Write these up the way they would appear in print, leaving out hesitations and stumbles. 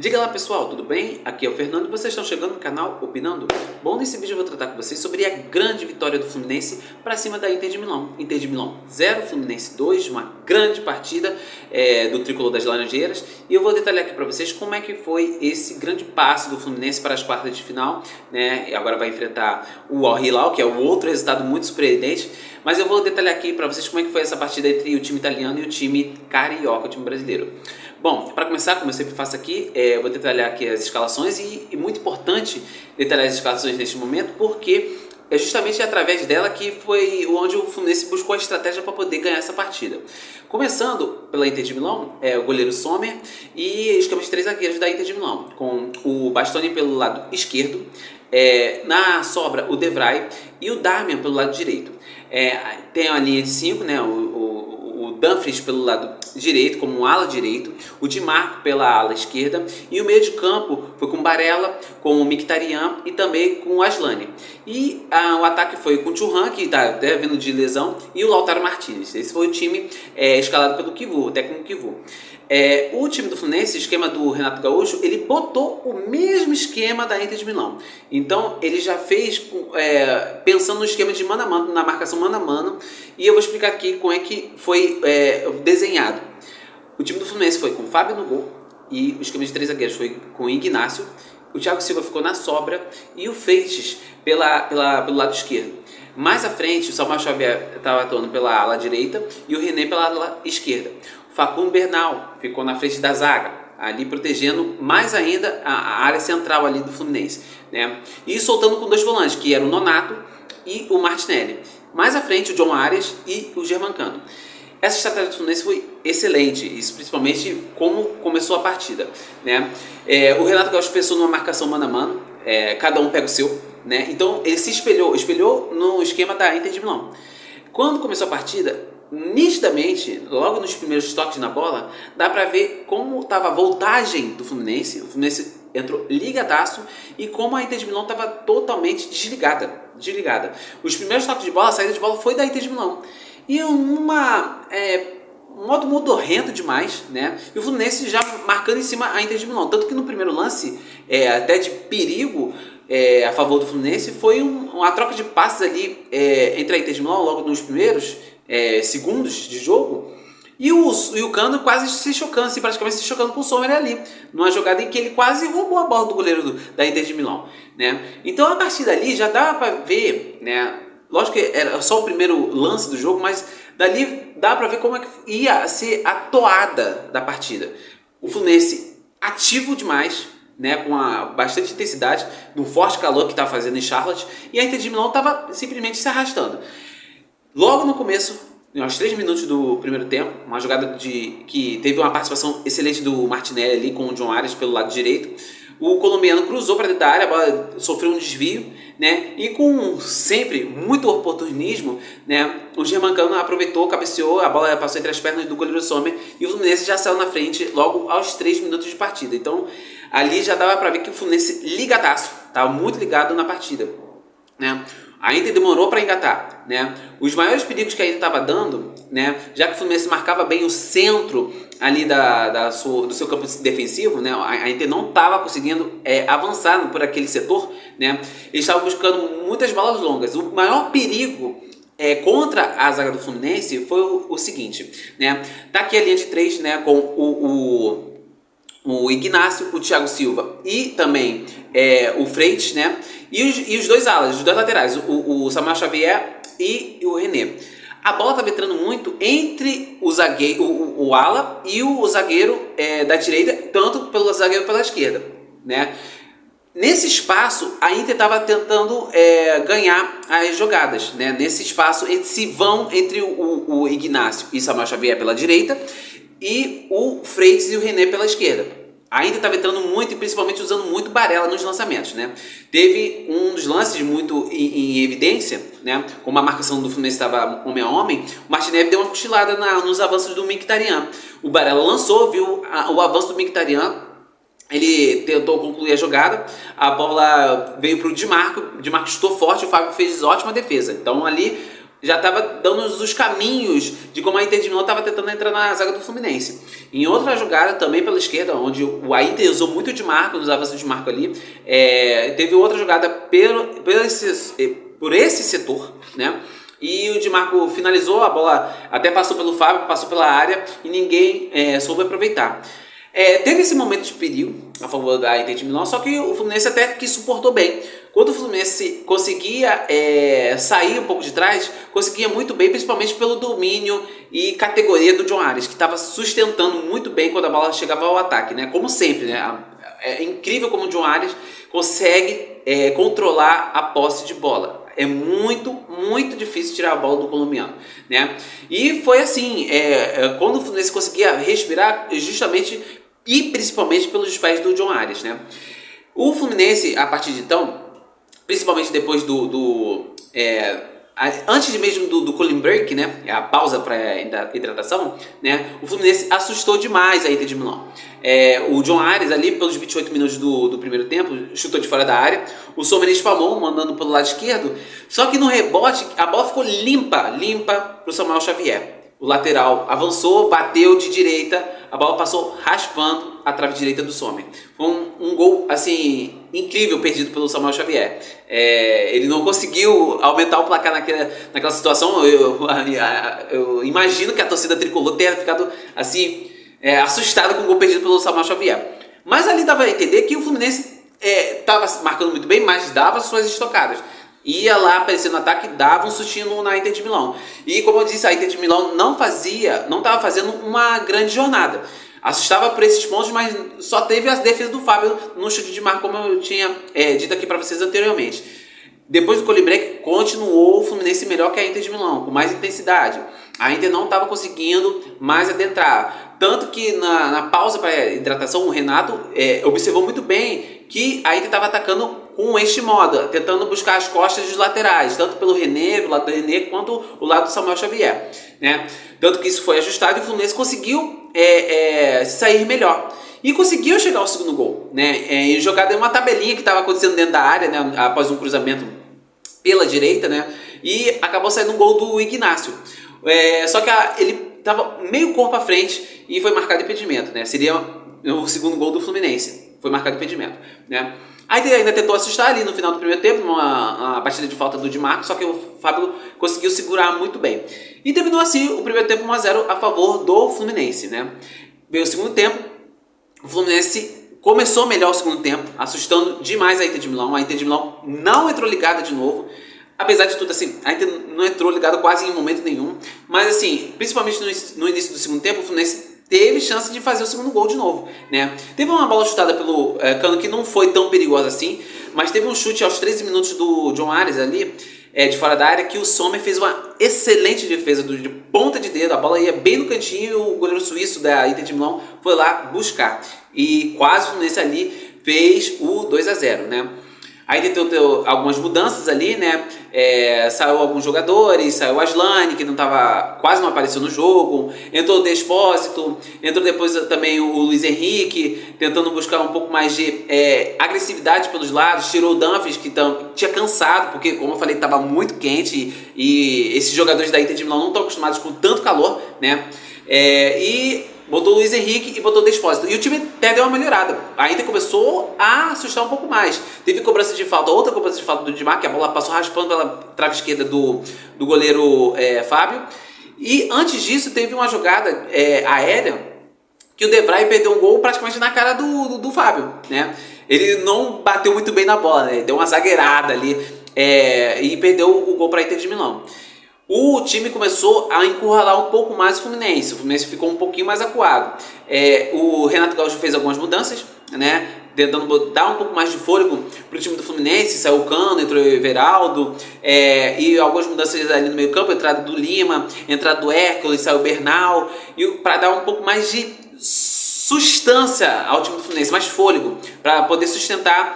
Diga lá pessoal, tudo bem? Aqui é o Fernando e vocês estão chegando no canal Opinando? Bom, nesse vídeo eu vou tratar com vocês sobre a grande vitória do Fluminense para cima da Inter de Milão. Inter de Milão 0, Fluminense 2, uma grande partida do Tricolor das Laranjeiras. E eu vou detalhar aqui para vocês como é que foi esse grande passo do Fluminense para as quartas de final, né? E agora vai enfrentar o Al Hilal, que é o outro resultado muito surpreendente. Mas eu vou detalhar aqui para vocês como é que foi essa partida entre o time italiano e o time carioca, o time brasileiro. Bom, para começar, como eu sempre faço aqui, eu vou detalhar aqui as escalações e muito importante detalhar as escalações neste momento, porque é justamente através dela que foi onde o Fluminense buscou a estratégia para poder ganhar essa partida. Começando pela Inter de Milão, o goleiro Sommer e esquema de 3 zagueiros da Inter de Milão, com o Bastoni pelo lado esquerdo, na sobra o De Vrij e o Darmian pelo lado direito. Tem a linha de 5, né, o Dumfries pelo lado direito, como um ala direito, o Di Marco pela ala esquerda, e o meio de campo foi com Barella, com o Mkhitaryan e também com o Aslani. E o ataque foi com o Thuram, que está vindo de lesão, e o Lautaro Martinez. Esse foi o time escalado pelo Kivu, o técnico Kivu. O time do Fluminense, o esquema do Renato Gaúcho, ele botou o mesmo esquema da Inter de Milão. Então ele já fez pensando no esquema de mano a mano, na marcação mano a mano, e eu vou explicar aqui como é que foi desenhado. O time do Fluminense foi com o Fábio no gol, e o esquema de 3 zagueiros foi com o Ignacio, o Thiago Silva ficou na sobra e o Freitas pelo lado esquerdo. Mais à frente, o Samuel Xavier estava atuando pela ala direita e o René pela ala esquerda. O Facundo Bernal ficou na frente da zaga, ali protegendo mais ainda a área central ali do Fluminense, né? E soltando com 2 volantes, que eram o Nonato e o Martinelli. Mais à frente, o John Arias e o Germancano. Essa estratégia do Fluminense foi excelente, isso principalmente como começou a partida, né? O Renato Gaúcho pensou numa marcação mano a mano, cada um pega o seu, né? Então ele se espelhou no esquema da Inter de Milão. Quando começou a partida, nitidamente, logo nos primeiros toques na bola, dá pra ver como estava a voltagem do Fluminense. O Fluminense entrou ligadaço e como a Inter de Milão estava totalmente desligada. Os primeiros toques de bola, a saída de bola foi da Inter de Milão. E um modo modorrento demais, né? E o Fluminense já marcando em cima a Inter de Milão. Tanto que no primeiro lance, até de perigo a favor do Fluminense, foi uma troca de passes ali entre a Inter de Milão, logo nos primeiros segundos de jogo. E o Cano quase se chocando, assim, praticamente se chocando com o Sommer ali, numa jogada em que ele quase roubou a bola do goleiro da Inter de Milão, né? Então a partir dali já dava para ver, né? Lógico que era só o primeiro lance do jogo, mas dali dá para ver como é que ia ser a toada da partida. O Fluminense ativo demais, né, com bastante intensidade, no forte calor que estava fazendo em Charlotte, e a Inter de Milão estava simplesmente se arrastando. Logo no começo, aos 3 minutos do primeiro tempo, uma jogada que teve uma participação excelente do Martinelli ali com o John Arias pelo lado direito. O colombiano cruzou para dentro da área, a bola sofreu um desvio, né? E com sempre muito oportunismo, né? O Germancano aproveitou, cabeceou, a bola passou entre as pernas do goleiro Sommer e o Fluminense já saiu na frente logo aos 3 minutos de partida. Então ali já dava para ver que o Fluminense ligadaço, estava muito ligado na partida, né? A Inter demorou para engatar, né? Os maiores perigos que a Inter estava dando, né? Já que o Fluminense marcava bem o centro ali do seu campo defensivo, né? A Inter não estava conseguindo avançar por aquele setor, né? Eles estavam buscando muitas bolas longas. O maior perigo contra a zaga do Fluminense foi o seguinte, né? Tá aqui a linha de 3, né? Com o Ignacio, o Thiago Silva e também o Freitas, né? E os dois alas, os dois laterais, o Samuel Xavier e o René. A bola estava entrando muito entre o zagueiro, o ala e o zagueiro da direita, tanto pelo zagueiro pela esquerda, né? Nesse espaço, a Inter estava tentando ganhar as jogadas, né? Nesse espaço, esse vão entre o Ignacio e Samuel Xavier pela direita e o Freitas e o René pela esquerda. A Inter estava entrando muito e principalmente usando muito Barella nos lançamentos, né? Teve um dos lances muito em evidência, né? Como a marcação do Fluminense estava homem a homem, o Martinelli deu uma cochilada nos avanços do Mkhitaryan. O Barella lançou, viu o avanço do Mkhitaryan, ele tentou concluir a jogada, a bola veio para o Di Marco chutou forte, o Fábio fez ótima defesa. Então ali já estava dando os caminhos de como a Inter de Milão estava tentando entrar na zaga do Fluminense. Em outra jogada, também pela esquerda, onde a Inter usou muito de marco, nos avanços de marco ali, teve outra jogada por esse setor, né? E o Di Marco finalizou, a bola até passou pelo Fábio, passou pela área e ninguém soube aproveitar. Teve esse momento de perigo a favor da Inter de Milão, só que o Fluminense até que suportou bem. Quando o Fluminense conseguia sair um pouco de trás, conseguia muito bem, principalmente pelo domínio e categoria do John Arias, que estava sustentando muito bem quando a bola chegava ao ataque, né? Como sempre, né? É incrível como o John Arias consegue controlar a posse de bola. É muito, muito difícil tirar a bola do colombiano, né? E foi assim, quando o Fluminense conseguia respirar, justamente e principalmente pelos pés do John Arias, né? O Fluminense, a partir de então, principalmente depois antes mesmo do cooling break, né, a pausa para hidratação, né, o Fluminense assustou demais a Inter de Milão. O John Arias ali, pelos 28 minutos do primeiro tempo, chutou de fora da área, o Sommer espalmou, mandando pelo lado esquerdo, só que no rebote a bola ficou limpa para o Samuel Xavier. O lateral avançou, bateu de direita, a bola passou raspando a trave direita do Sommer. Foi um gol, assim, incrível perdido pelo Samuel Xavier. Ele não conseguiu aumentar o placar naquela situação. Eu imagino que a torcida tricolor tenha ficado, assim, assustada com o gol perdido pelo Samuel Xavier. Mas ali dava a entender que o Fluminense estava marcando muito bem, mas dava suas estocadas. Ia lá aparecendo no ataque, dava um sustinho na Inter de Milão. E como eu disse, a Inter de Milão não estava fazendo uma grande jornada. Assustava por esses pontos, mas só teve a defesa do Fábio no chute de marco, como eu tinha dito aqui para vocês anteriormente. Depois do cooling break, continuou o Fluminense melhor que a Inter de Milão, com mais intensidade. A Inter não estava conseguindo mais adentrar. Tanto que na pausa para hidratação, o Renato observou muito bem que a Inter estava atacando com este modo, tentando buscar as costas dos laterais, tanto pelo René, do lado do René, quanto o lado do Samuel Xavier, né? Tanto que isso foi ajustado e o Fluminense conseguiu sair melhor. E conseguiu chegar ao segundo gol, né? E jogada em uma tabelinha que estava acontecendo dentro da área, né? Após um cruzamento pela direita, né? E acabou saindo um gol do Ignacio. Só que ele estava meio corpo à frente e foi marcado impedimento, né? Seria o segundo gol do Fluminense. Foi marcado impedimento, né? Aí ainda tentou assustar ali no final do primeiro tempo, uma batida de falta do Di Marco, só que o Fábio conseguiu segurar muito bem. E terminou assim o primeiro tempo 1-0 a favor do Fluminense, né? Veio o segundo tempo, o Fluminense começou melhor o segundo tempo, assustando demais a Inter de Milão. A Inter de Milão não entrou ligada de novo. Apesar de tudo, assim, a Inter não entrou ligada quase em momento nenhum. Mas, assim, principalmente no início do segundo tempo, o Fluminense teve chance de fazer o segundo gol de novo, né? Teve uma bola chutada pelo Cano que não foi tão perigosa assim, mas teve um chute aos 13 minutos do John Arias ali, de fora da área, que o Sommer fez uma excelente defesa de ponta de dedo. A bola ia bem no cantinho e o goleiro suíço da Inter de Milão foi lá buscar. E quase o Fluminense ali fez o 2-0, né? Aí deu algumas mudanças ali, né? Saiu alguns jogadores, saiu o Aslani, que quase não apareceu no jogo, entrou o Despósito, entrou depois também o Luiz Henrique, tentando buscar um pouco mais de agressividade pelos lados, tirou o Dumfries, que tinha cansado, porque, como eu falei, estava muito quente e esses jogadores da Inter de Milão não estão acostumados com tanto calor, né? E botou o Luiz Henrique e botou o Despósito. E o time até deu uma melhorada. A Inter começou a assustar um pouco mais. Teve cobrança de falta, outra cobrança de falta do Di Marco, que a bola passou raspando pela trave esquerda do goleiro Fábio. E antes disso, teve uma jogada aérea que o De Vrij perdeu um gol praticamente na cara do Fábio, né? Ele não bateu muito bem na bola, né? Deu uma zagueirada ali e perdeu o gol para a Inter de Milão. O time começou a encurralar um pouco mais o Fluminense. O Fluminense ficou um pouquinho mais acuado. O Renato Gaúcho fez algumas mudanças, né? Tentando dar um pouco mais de fôlego para o time do Fluminense. Saiu o Cano, entrou o Everaldo, e algumas mudanças ali no meio campo. Entrada do Lima, entrada do Hércules, saiu o Bernal. E para dar um pouco mais de sustância ao time do Fluminense, mais fôlego, para poder sustentar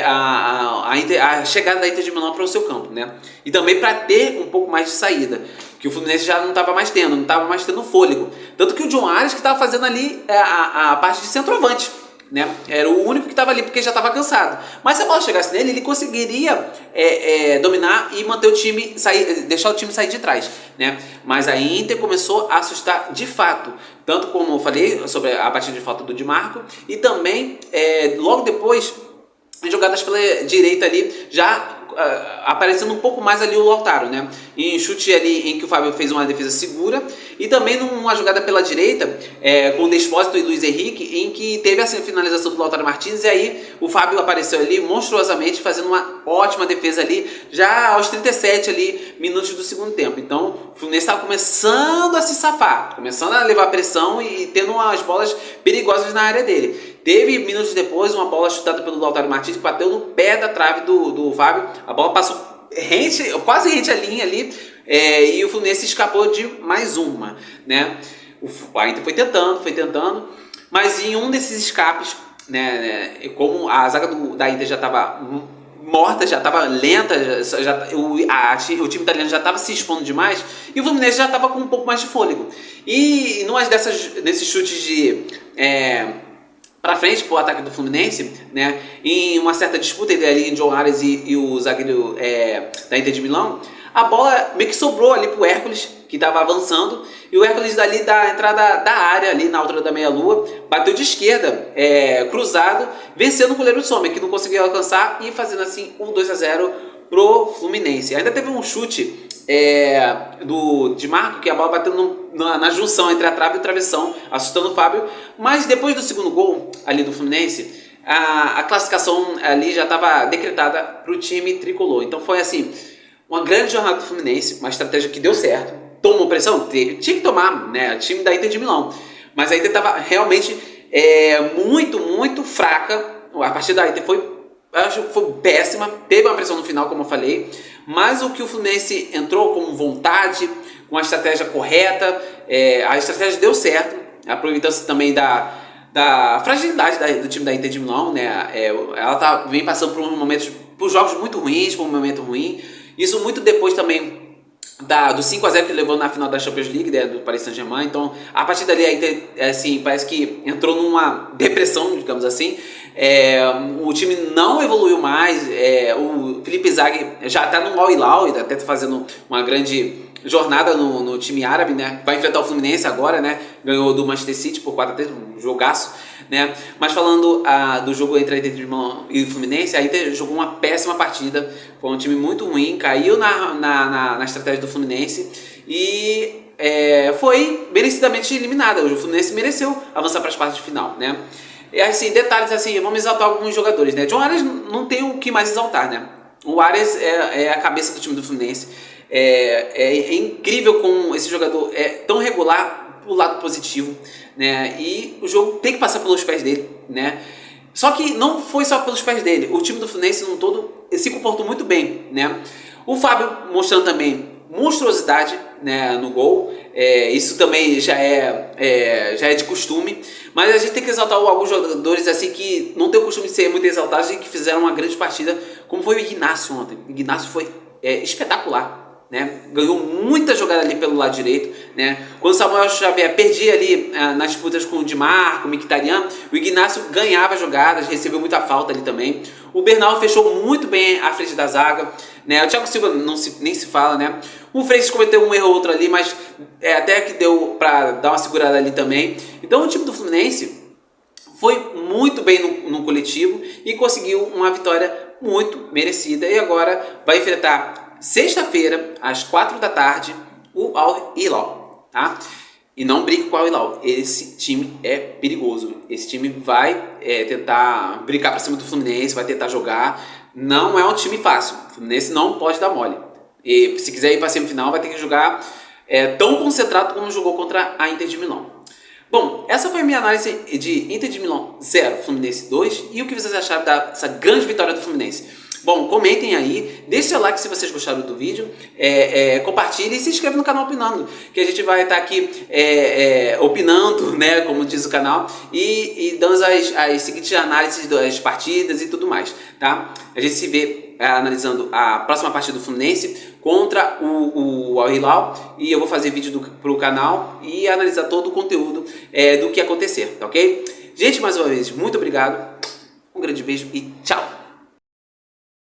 a chegada da Inter de Milão para o seu campo, né? E também para ter um pouco mais de saída, que o Fluminense já não estava mais tendo fôlego. Tanto que o John Arias que estava fazendo ali a parte de centroavante, né? Era o único que estava ali porque já estava cansado. Mas se a bola chegasse nele, ele conseguiria dominar e manter o time deixar o time sair de trás, né? Mas a Inter começou a assustar de fato, tanto como eu falei sobre a batida de falta do Di Marco e também logo depois jogadas pela direita ali, já aparecendo um pouco mais ali o Lautaro, né? Em chute ali em que o Fábio fez uma defesa segura e também numa jogada pela direita com o Despósito e Luiz Henrique, em que teve a finalização do Lautaro Martins e aí o Fábio apareceu ali monstruosamente fazendo uma ótima defesa ali já aos 37 ali, minutos do segundo tempo. Então o Fluminense estava começando a se safar, começando a levar pressão e tendo umas bolas perigosas na área dele. Teve minutos depois uma bola chutada pelo Lautaro Martins que bateu no pé da trave do Fábio. A bola passou quase rente à linha ali e o Fluminense escapou de mais uma, né? A Inter foi tentando, mas em um desses escapes, né, como a zaga da Inter já estava morta, já estava lenta, o time italiano já estava se expondo demais e o Fluminense já estava com um pouco mais de fôlego. E nesses chutes de para frente pro ataque do Fluminense, né, em uma certa disputa entre ali John Arias e o zagueiro da Inter de Milão, a bola meio que sobrou ali pro Hércules, que estava avançando, e o Hércules dali da entrada da área, ali na altura da meia-lua, bateu de esquerda, cruzado, vencendo o goleiro Sommer, que não conseguiu alcançar, e fazendo assim 2-0 pro Fluminense. Ainda teve um chute do Di Marco, que a bola bateu na junção entre a trave e o travessão, assustando o Fábio, mas depois do segundo gol ali do Fluminense, a classificação ali já estava decretada para o time tricolor. Então foi assim, uma grande jornada do Fluminense, uma estratégia que deu certo. Tomou pressão? Tinha que tomar, né? O time da Inter de Milão, mas a Inter estava realmente muito, muito fraca. A partida da Inter foi péssima, teve uma pressão no final, como eu falei, mas o que o Fluminense entrou com vontade, com a estratégia correta, a estratégia deu certo, aproveitando-se também da fragilidade do time da Inter de Milão, né? Ela vem passando por jogos muito ruins, por um momento ruim, isso muito depois também do 5-0 que levou na final da Champions League, né, do Paris Saint-Germain. Então a partir dali a Inter assim, parece que entrou numa depressão, digamos assim. O time não evoluiu mais, o Felipe Inzaghi já está no Al Hilal, até está fazendo uma grande jornada no time árabe, né? Vai enfrentar o Fluminense agora, né? Ganhou do Manchester City por 4-3, um jogaço, né? Mas falando do jogo entre a Inter de Milão e o Fluminense, a Inter jogou uma péssima partida, foi um time muito ruim, caiu na estratégia do Fluminense e foi merecidamente eliminada. O Fluminense mereceu avançar para as quartas de final, né? E assim, detalhes assim, vamos exaltar alguns jogadores, né? John Arias não tem o que mais exaltar, né? O Arias é a cabeça do time do Fluminense. É incrível como esse jogador é tão regular pro lado positivo, né? E o jogo tem que passar pelos pés dele, né? Só que não foi só pelos pés dele. O time do Fluminense no todo se comportou muito bem, né? O Fábio mostrando também monstruosidade, né, no gol. Isso também já é de costume, mas a gente tem que exaltar alguns jogadores assim que não tem o costume de ser muito exaltados e que fizeram uma grande partida, como foi o Ignacio ontem. O Ignacio foi espetacular, né? Ganhou muita jogada ali pelo lado direito, né? Quando o Samuel Xavier perdia ali nas disputas com o Di Marco, o Mkhitaryan, o Ignacio ganhava jogadas, recebeu muita falta ali também. O Bernal fechou muito bem à frente da zaga, né? O Thiago Silva nem se fala, né? O Freitas cometeu um erro ou outro ali, mas até que deu para dar uma segurada ali também. Então o time do Fluminense foi muito bem no coletivo e conseguiu uma vitória muito merecida. E agora vai enfrentar sexta-feira, às 4 da tarde, o Al Hilal, tá? E não brinque com o Al Hilal, esse time é perigoso. Esse time vai tentar brincar para cima do Fluminense, vai tentar jogar. Não é um time fácil, o Fluminense não pode dar mole. E se quiser ir para a semifinal, vai ter que jogar tão concentrado como jogou contra a Inter de Milão. Bom, essa foi a minha análise de Inter de Milão 0, Fluminense 2. E o que vocês acharam dessa grande vitória do Fluminense? Bom, comentem aí, deixe seu like se vocês gostaram do vídeo, compartilhe e se inscreva no canal Opinando, que a gente vai estar aqui opinando, né, como diz o canal, e dando as seguintes análises das partidas e tudo mais, tá? A gente se vê analisando a próxima partida do Fluminense contra o Al Hilal, e eu vou fazer vídeo pro canal e analisar todo o conteúdo do que acontecer, tá ok? Gente, mais uma vez, muito obrigado. Um grande beijo e tchau!